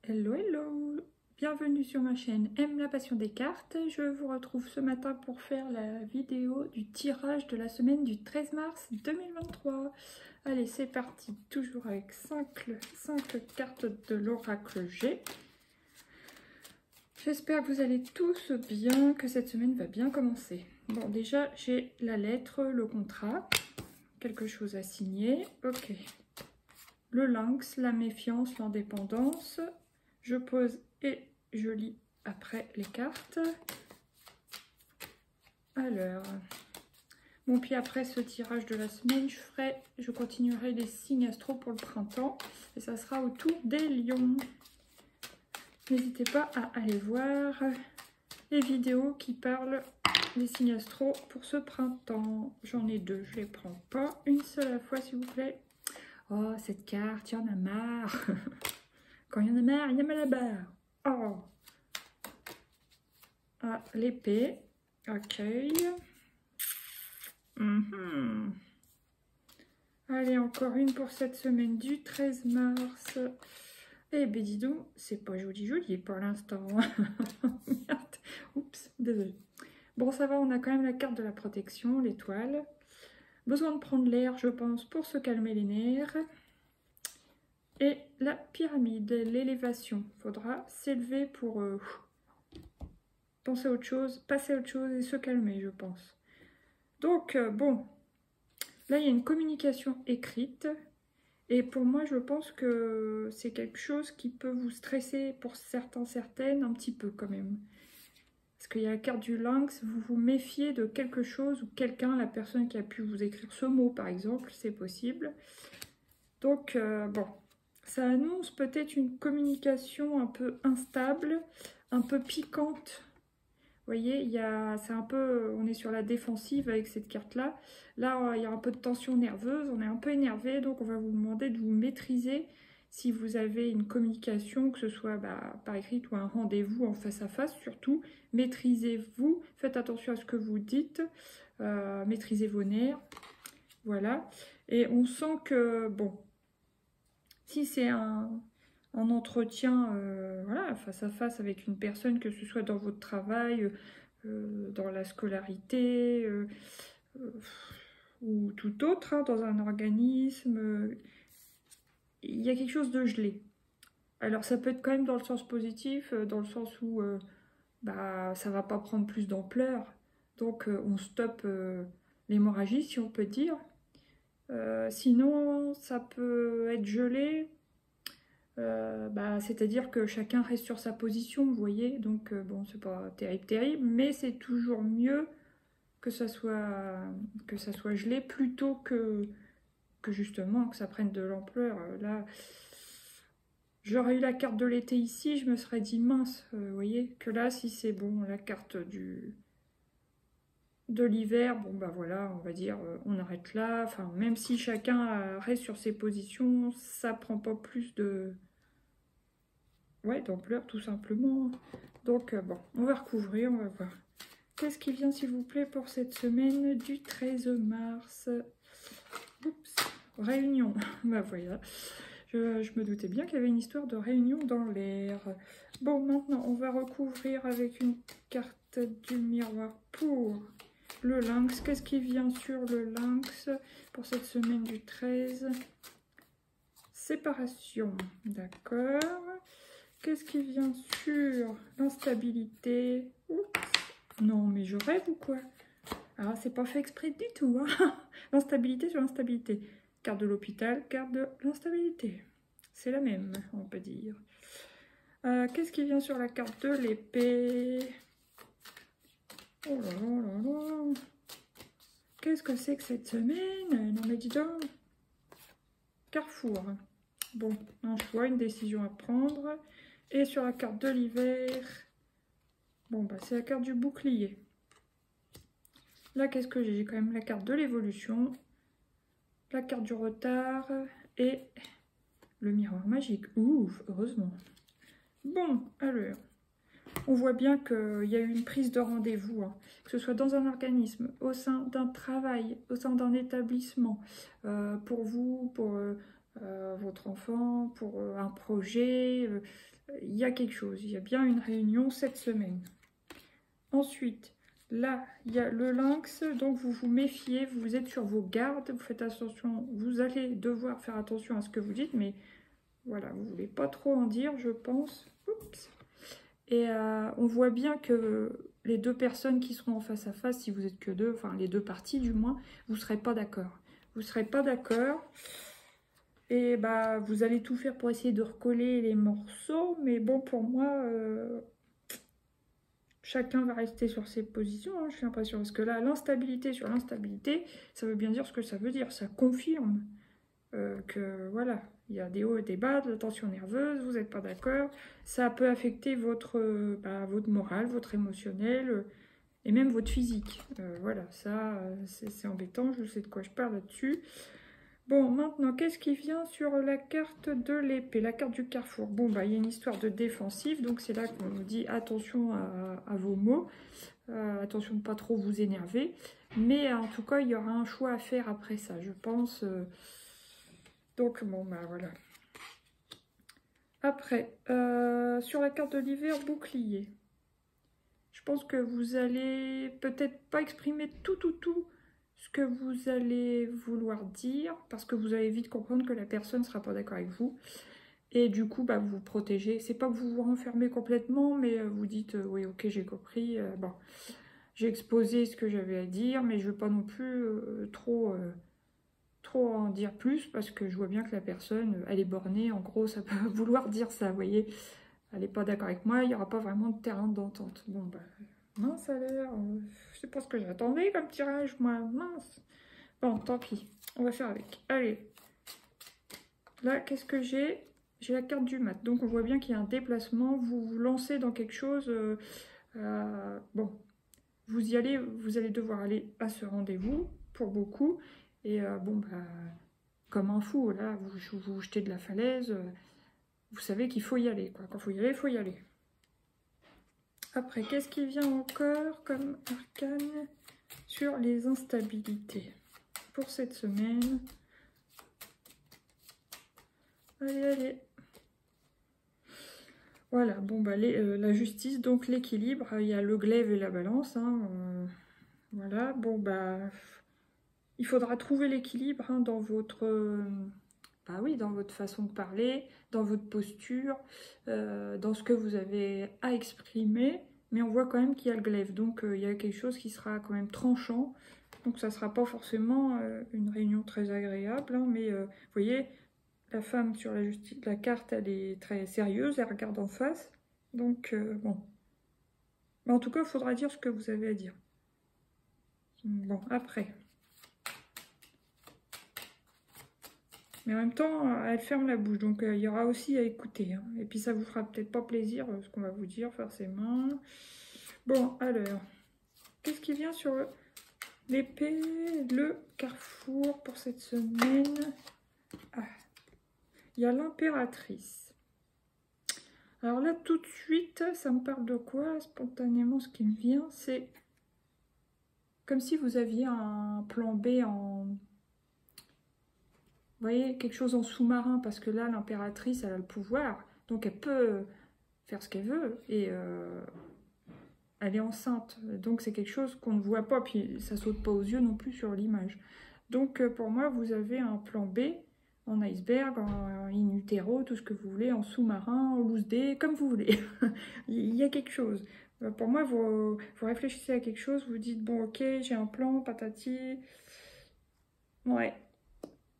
Hello, hello! Bienvenue sur ma chaîne Aime la passion des cartes. Je vous retrouve ce matin pour faire la vidéo du tirage de la semaine du 13 mars 2023. Allez, c'est parti, toujours avec 5 cartes de l'oracle G. J'espère que vous allez tous bien, que cette semaine va bien commencer. Bon, déjà, j'ai la lettre, le contrat, quelque chose à signer. Ok. Le lynx, la méfiance, l'indépendance. Je pose et je lis après les cartes. Alors, bon, puis après ce tirage de la semaine, je continuerai les signes astro pour le printemps. Et ça sera au tour des lions. N'hésitez pas à aller voir les vidéos qui parlent des signes astro pour ce printemps. J'en ai deux, je ne les prends pas une seule à la fois, s'il vous plaît. Oh, cette carte, il y en a marre. Quand il y en a marre, il y a mal à la barre. Oh. Ah, l'épée. Ok. Allez, encore une pour cette semaine du 13 mars. Eh ben dis donc, c'est pas joli pour l'instant. Merde. Oups, désolé. Bon, ça va, on a quand même la carte de la protection, l'étoile. Besoin de prendre l'air, je pense, pour se calmer les nerfs. Et la pyramide, l'élévation. Faudra s'élever pour penser à autre chose, passer à autre chose et se calmer, je pense. Donc, bon, là, il y a une communication écrite. Et pour moi, je pense que c'est quelque chose qui peut vous stresser pour certaines, un petit peu quand même. Parce qu'il y a la carte du lynx, vous vous méfiez de quelque chose ou quelqu'un, la personne qui a pu vous écrire ce mot, par exemple, c'est possible. Donc, bon, ça annonce peut-être une communication un peu instable, un peu piquante. Vous voyez, c'est un peu, on est sur la défensive avec cette carte-là. Là, il y a un peu de tension nerveuse, on est un peu énervé, donc on va vous demander de vous maîtriser si vous avez une communication, que ce soit par écrit ou un rendez-vous en face à face, surtout. Maîtrisez-vous, faites attention à ce que vous dites, maîtrisez vos nerfs, voilà. Et on sent que, bon, si c'est un entretien voilà, face à face avec une personne, que ce soit dans votre travail, dans la scolarité ou tout autre, hein, dans un organisme, il y a quelque chose de gelé. Alors ça peut être quand même dans le sens positif, dans le sens où ça va pas prendre plus d'ampleur, donc on stoppe l'hémorragie, si on peut dire. Sinon, ça peut être gelé. C'est-à-dire que chacun reste sur sa position, vous voyez, donc bon, c'est pas terrible, mais c'est toujours mieux que ça soit gelé plutôt que justement que ça prenne de l'ampleur. Là, j'aurais eu la carte de l'été ici, je me serais dit mince, vous voyez, que là, si c'est bon, la carte de l'hiver, bon bah voilà, on va dire, on arrête là, enfin, même si chacun reste sur ses positions, ça prend pas plus de... Ouais, d'ampleur tout simplement. Donc bon, on va recouvrir, on va voir. Qu'est-ce qui vient s'il vous plaît pour cette semaine du 13 mars? Oups, réunion. Bah voilà, je me doutais bien qu'il y avait une histoire de réunion dans l'air. Bon, maintenant on va recouvrir avec une carte du miroir pour le lynx. Qu'est-ce qui vient sur le lynx pour cette semaine du 13? Séparation, d'accord. Qu'est-ce qui vient sur l'instabilité? Non, mais je rêve ou quoi? Ah, c'est pas fait exprès du tout, hein. L'instabilité sur l'instabilité. Carte de l'hôpital, carte de l'instabilité. C'est la même, on peut dire. Qu'est-ce qui vient sur la carte de l'épée? Oh là là là là. Qu'est-ce que c'est que cette semaine? Non mais dis donc. Carrefour. Bon, un choix, une décision à prendre. Et sur la carte de l'hiver, bon, bah, c'est la carte du bouclier. Là, qu'est-ce que j'ai? J'ai quand même la carte de l'évolution, la carte du retard et le miroir magique. Ouf, heureusement. Bon, alors, on voit bien qu'il y a eu une prise de rendez-vous, hein, que ce soit dans un organisme, au sein d'un travail, au sein d'un établissement, pour vous, pour votre enfant, pour un projet. il y a quelque chose, il y a bien une réunion cette semaine. Ensuite, là, il y a le lynx, donc vous vous méfiez, vous êtes sur vos gardes, vous faites attention, vous allez devoir faire attention à ce que vous dites, mais voilà, vous ne voulez pas trop en dire, je pense. Oups. Et on voit bien que les deux personnes qui seront en face à face, si vous êtes que deux, enfin les deux parties du moins, vous ne serez pas d'accord. Vous ne serez pas d'accord. Et bah, vous allez tout faire pour essayer de recoller les morceaux, mais bon, pour moi, chacun va rester sur ses positions, hein, j'ai l'impression. Parce que là, l'instabilité sur l'instabilité, ça veut bien dire ce que ça veut dire. Ça confirme que, voilà, il y a des hauts et des bas, de la tension nerveuse, vous n'êtes pas d'accord. Ça peut affecter votre morale, votre émotionnel, et même votre physique. Voilà, ça, c'est embêtant, je sais de quoi je parle là-dessus. Bon, maintenant, qu'est-ce qui vient sur la carte de l'épée, la carte du carrefour? Bon, bah, il y a une histoire de défensive, donc c'est là qu'on nous dit attention à vos mots, attention de ne pas trop vous énerver, mais en tout cas, il y aura un choix à faire après ça, je pense. Donc, bon, bah, voilà. Après, sur la carte de l'hiver, bouclier. Je pense que vous allez peut-être pas exprimer tout ce que vous allez vouloir dire, parce que vous allez vite comprendre que la personne ne sera pas d'accord avec vous. Et du coup, bah, vous vous protégez. C'est pas que vous vous renfermez complètement, mais vous dites oui, ok, j'ai compris. Bon, j'ai exposé ce que j'avais à dire, mais je ne veux pas non plus trop en dire plus, parce que je vois bien que la personne, elle est bornée. En gros, ça peut vouloir dire ça, vous voyez. Elle n'est pas d'accord avec moi, il n'y aura pas vraiment de terrain d'entente. Bon, bah, mince, ça a l'air. Je sais pas ce que j'attendais comme tirage, moi. Mince. Bon, tant pis. On va faire avec. Allez. Là, qu'est-ce que j'ai? J'ai la carte du mat. Donc, on voit bien qu'il y a un déplacement. Vous vous lancez dans quelque chose. Bon, vous y allez. Vous allez devoir aller à ce rendez-vous, pour beaucoup. Et bon, bah, comme un fou, là, vous jetez de la falaise. Vous savez qu'il faut y aller, quoi. Quand il faut y aller. Après, qu'est-ce qui vient encore comme arcane sur les instabilités pour cette semaine? Allez, allez. Voilà, bon, bah, la justice, donc l'équilibre. Il y a le glaive et la balance. Hein, voilà, bon, bah, il faudra trouver l'équilibre hein, dans votre... bah oui, dans votre façon de parler, dans votre posture, dans ce que vous avez à exprimer. Mais on voit quand même qu'il y a le glaive, donc il y a quelque chose qui sera quand même tranchant. Donc ça ne sera pas forcément une réunion très agréable. Hein, mais vous voyez, la femme sur la carte, elle est très sérieuse, elle regarde en face. Donc bon. Mais en tout cas, il faudra dire ce que vous avez à dire. Bon, après... Mais en même temps, elle ferme la bouche, donc il y aura aussi à écouter. Hein. Et puis ça vous fera peut-être pas plaisir ce qu'on va vous dire forcément. Bon, alors, qu'est-ce qui vient sur l'épée, le carrefour pour cette semaine? Ah, il y a l'impératrice. Alors là, tout de suite, ça me parle de quoi? Spontanément, ce qui me vient, c'est comme si vous aviez un plan B en... Vous voyez, quelque chose en sous-marin, parce que là, l'impératrice, elle a le pouvoir, donc elle peut faire ce qu'elle veut, et elle est enceinte. Donc c'est quelque chose qu'on ne voit pas, puis ça saute pas aux yeux non plus sur l'image. Donc pour moi, vous avez un plan B, en iceberg, en in utero, tout ce que vous voulez, en sous-marin, en loose day, comme vous voulez. Il y a quelque chose. Pour moi, vous réfléchissez à quelque chose, vous dites, bon ok, j'ai un plan, patati... Ouais.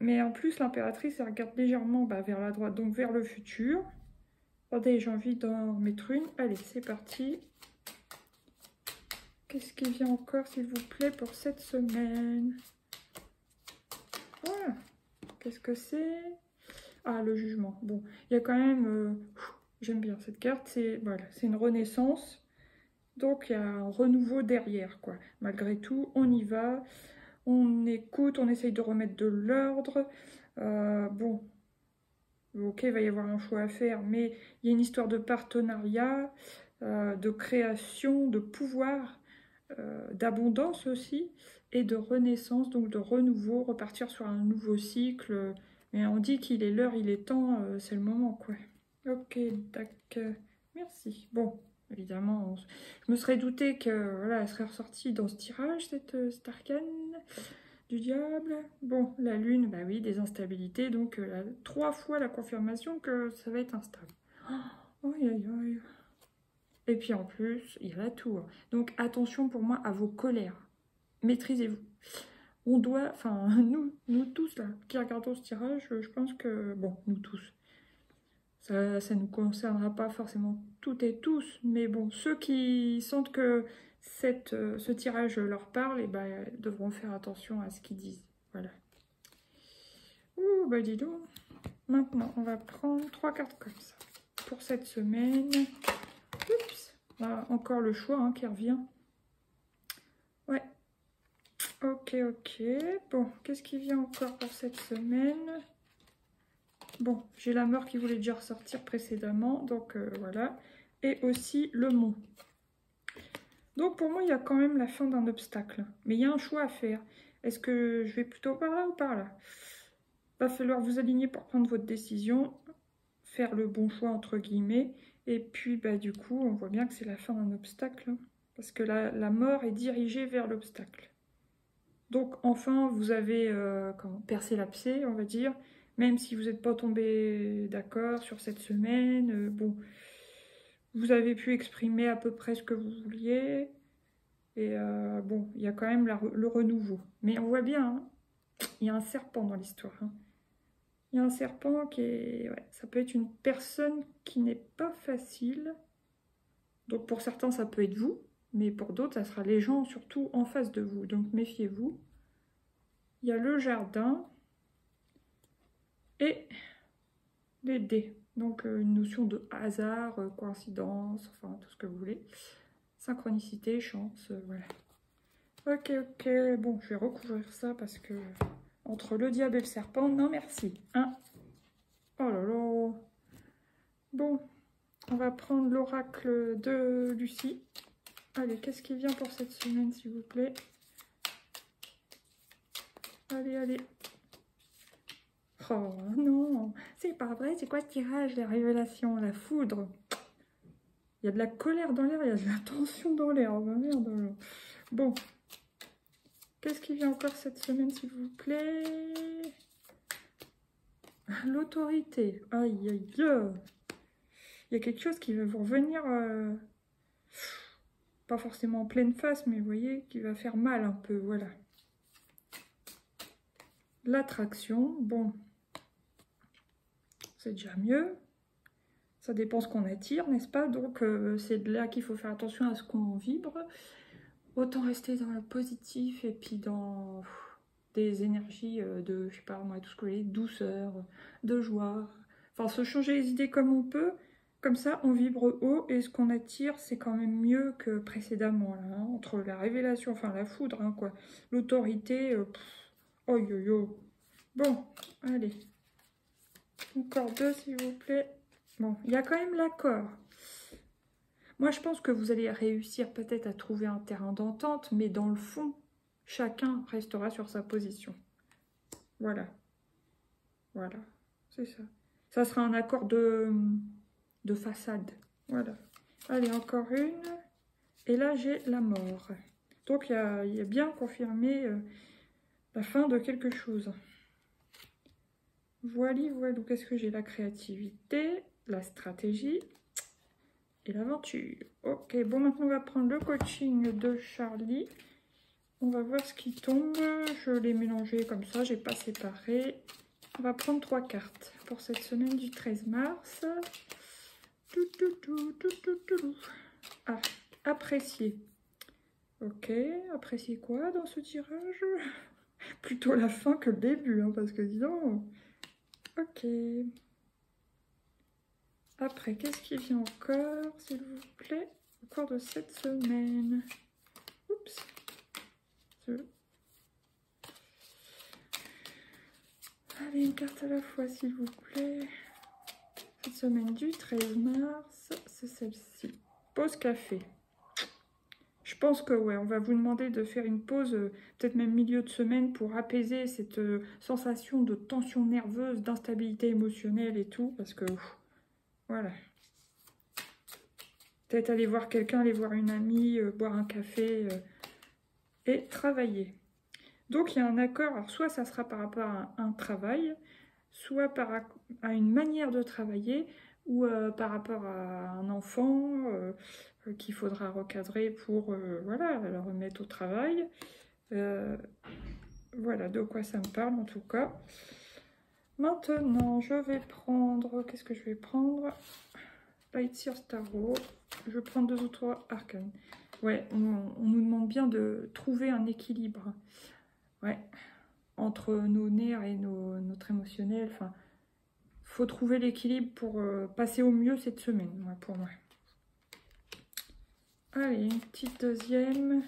Mais en plus, l'impératrice, elle regarde légèrement vers la droite, donc vers le futur. Attendez, j'ai envie d'en mettre une. Allez, c'est parti. Qu'est-ce qui vient encore, s'il vous plaît, pour cette semaine? Voilà. Qu'est-ce que c'est? Ah, le jugement. Bon, il y a quand même... j'aime bien cette carte. C'est voilà, c'est une renaissance. Donc, il y a un renouveau derrière, quoi. Malgré tout, on y va. On écoute, on essaye de remettre de l'ordre. Bon, ok, il va y avoir un choix à faire, mais il y a une histoire de partenariat, de création, de pouvoir, d'abondance aussi, et de renaissance, donc de renouveau, repartir sur un nouveau cycle. Mais on dit qu'il est l'heure, il est temps, c'est le moment, quoi. Ok, d'accord. Merci. Bon, évidemment, je me serais douté que voilà, elle serait ressortie dans ce tirage, cette arcane du diable. Bon, la lune, bah oui, des instabilités, donc 3 fois la confirmation que ça va être instable. Oh, aïe, aïe, aïe. Et puis en plus, il y a la tour. Donc attention pour moi à vos colères. Maîtrisez-vous. On doit, enfin, nous tous là, qui regardons ce tirage, je pense que, bon, nous tous, ça ne nous concernera pas forcément toutes et tous, mais bon, ceux qui sentent que ce tirage leur parle, et ben, devront faire attention à ce qu'ils disent. Voilà. Ouh, bah dis donc. Maintenant, on va prendre 3 cartes comme ça pour cette semaine. Oups, ah, encore le choix hein, qui revient. Ouais. Ok, ok. Bon, qu'est-ce qui vient encore pour cette semaine? Bon, j'ai la mort qui voulait déjà ressortir précédemment, donc voilà. Et aussi le mont. Donc pour moi, il y a quand même la fin d'un obstacle. Mais il y a un choix à faire. Est-ce que je vais plutôt par là ou par là? Va falloir vous aligner pour prendre votre décision, faire le bon choix entre guillemets. Et puis bah, du coup, on voit bien que c'est la fin d'un obstacle. Parce que la mort est dirigée vers l'obstacle. Donc enfin, vous avez percé l'abcès, on va dire. Même si vous n'êtes pas tombé d'accord sur cette semaine, bon, vous avez pu exprimer à peu près ce que vous vouliez. Et bon, il y a quand même le renouveau. Mais on voit bien, hein, il y a un serpent dans l'histoire. Hein. Il y a un serpent qui est... Ouais, ça peut être une personne qui n'est pas facile. Donc pour certains, ça peut être vous. Mais pour d'autres, ça sera les gens surtout en face de vous. Donc méfiez-vous. Il y a le jardin. Et les dés. Donc une notion de hasard, coïncidence, enfin tout ce que vous voulez. Synchronicité, chance, voilà. Ok, ok, bon, je vais recouvrir ça parce que entre le diable et le serpent, non merci. Hein. Oh là là. Bon, on va prendre l'oracle de Lucie. Allez, qu'est-ce qui vient pour cette semaine, s'il vous plaît? Allez, allez. Oh non, c'est pas vrai, c'est quoi ce tirage, les révélations, la foudre? Il y a de la colère dans l'air, il y a de la tension dans l'air. Oh, merde. Bon. Qu'est-ce qui vient encore cette semaine, s'il vous plaît? L'autorité. Aïe, aïe, aïe. Il y a quelque chose qui va vous revenir, pas forcément en pleine face, mais vous voyez, qui va faire mal un peu, voilà. L'attraction, bon. C'est déjà mieux. Ça dépend ce qu'on attire, n'est-ce pas? Donc, c'est de là qu'il faut faire attention à ce qu'on vibre. Autant rester dans le positif et puis dans des énergies de, je sais pas moi, tout ce que vous voulez, douceur, de joie. Enfin, se changer les idées comme on peut. Comme ça, on vibre haut et ce qu'on attire, c'est quand même mieux que précédemment. Là, hein, entre la révélation, enfin la foudre, hein, quoi. L'autorité, oh yo yo. Bon, allez. Encore 2, s'il vous plaît. Bon, il y a quand même l'accord. Moi, je pense que vous allez réussir peut-être à trouver un terrain d'entente, mais dans le fond, chacun restera sur sa position. Voilà. Voilà, c'est ça. Ça sera un accord de façade. Voilà. Allez, encore une. Et là, j'ai la mort. Donc, il y a bien confirmé la fin de quelque chose. Voilà. Donc, est-ce que j'ai la créativité, la stratégie et l'aventure? Ok, bon, maintenant, on va prendre le coaching de Charlie. On va voir ce qui tombe. Je l'ai mélangé comme ça, j'ai pas séparé. On va prendre 3 cartes pour cette semaine du 13 mars. Ah, apprécier. Ok, apprécier quoi dans ce tirage? Plutôt la fin que le début, hein, parce que disons... Ok. Après, qu'est-ce qui vient encore, s'il vous plaît? Encore de cette semaine. Oups. Allez, une carte à la fois, s'il vous plaît. Cette semaine du 13 mars, c'est celle-ci. Pause café. Je pense que ouais, on va vous demander de faire une pause, peut-être même milieu de semaine, pour apaiser cette sensation de tension nerveuse, d'instabilité émotionnelle et tout, parce que Voilà. Peut-être aller voir quelqu'un, aller voir une amie, boire un café et travailler. Donc il y a un accord, alors soit ça sera par rapport à un travail, soit à une manière de travailler, ou par rapport à un enfant qu'il faudra recadrer pour voilà, le remettre au travail. Voilà de quoi ça me parle en tout cas. Maintenant, je vais prendre... Qu'est-ce que je vais prendre? Lightyear Starro. Je vais prendre 2 ou 3 arcanes. Ouais, on nous demande bien de trouver un équilibre. Ouais, entre nos nerfs et notre émotionnel. Enfin, faut trouver l'équilibre pour passer au mieux cette semaine, ouais, pour moi. Allez, une petite deuxième.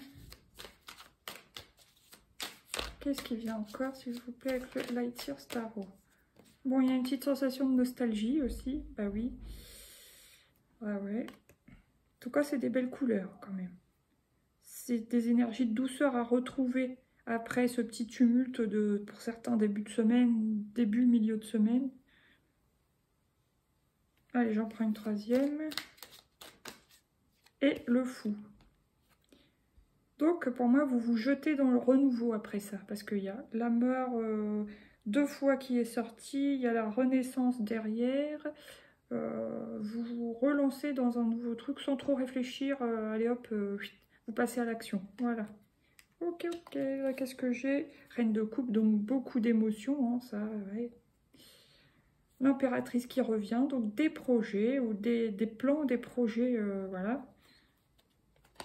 Qu'est-ce qui vient encore, s'il vous plaît, avec le Lightyear Starro? Bon, il y a une petite sensation de nostalgie aussi. Bah oui. Ouais, ouais. En tout cas, c'est des belles couleurs quand même. C'est des énergies de douceur à retrouver après ce petit tumulte de, pour certains, début de semaine, début, milieu de semaine. Allez, j'en prends une troisième. Et le fou. Donc, pour moi, vous vous jetez dans le renouveau après ça. Parce qu'il y a la mort 2 fois qui est sortie, il y a la renaissance derrière. Vous vous relancez dans un nouveau truc sans trop réfléchir. Allez hop, vous passez à l'action. Voilà. Ok, ok. Là, qu'est-ce que j'ai? Reine de coupe, donc beaucoup d'émotions. Hein, ça, ouais. L'impératrice qui revient, donc des projets ou des plans, des projets, voilà.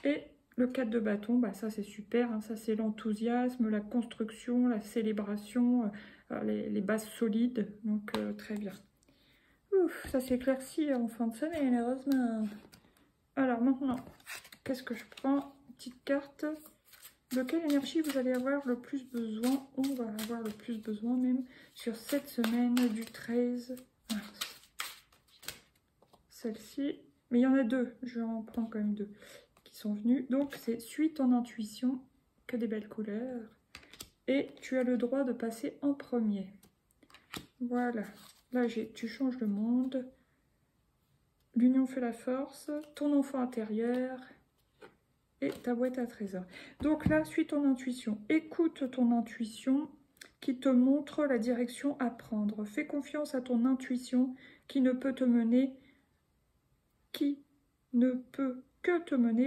Et le 4 de bâton, bah ça c'est super, hein, ça c'est l'enthousiasme, la construction, la célébration, les bases solides, donc très bien. Ouf, ça s'éclaircit en fin de semaine, heureusement. Alors maintenant, qu'est-ce que je prends? Une petite carte. De quelle énergie vous allez avoir le plus besoin? On va avoir le plus besoin même sur cette semaine du 13 mars. Celle-ci, mais il y en a 2, je vais en prendre quand même 2 qui sont venus. Donc c'est suis ton intuition, que des belles couleurs. Et tu as le droit de passer en premier. Voilà. Là, tu changes le monde. L'union fait la force. Ton enfant intérieur. Et ta boîte à trésors. Donc là, suis ton intuition. Écoute ton intuition qui te montre la direction à prendre. Fais confiance à ton intuition qui ne peut te mener,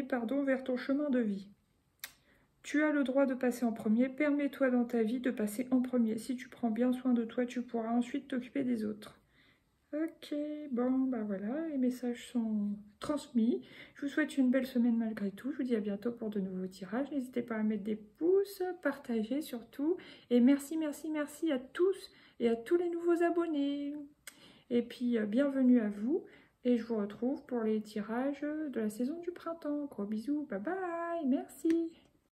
pardon, vers ton chemin de vie. Tu as le droit de passer en premier. Permets-toi dans ta vie de passer en premier. Si tu prends bien soin de toi, tu pourras ensuite t'occuper des autres. Ok, bon, bah voilà, les messages sont transmis. Je vous souhaite une belle semaine malgré tout. Je vous dis à bientôt pour de nouveaux tirages. N'hésitez pas à mettre des pouces, partager surtout. Et merci, merci, merci à tous et à tous les nouveaux abonnés. Et puis, bienvenue à vous. Et je vous retrouve pour les tirages de la saison du printemps. Gros bisous, bye bye, merci.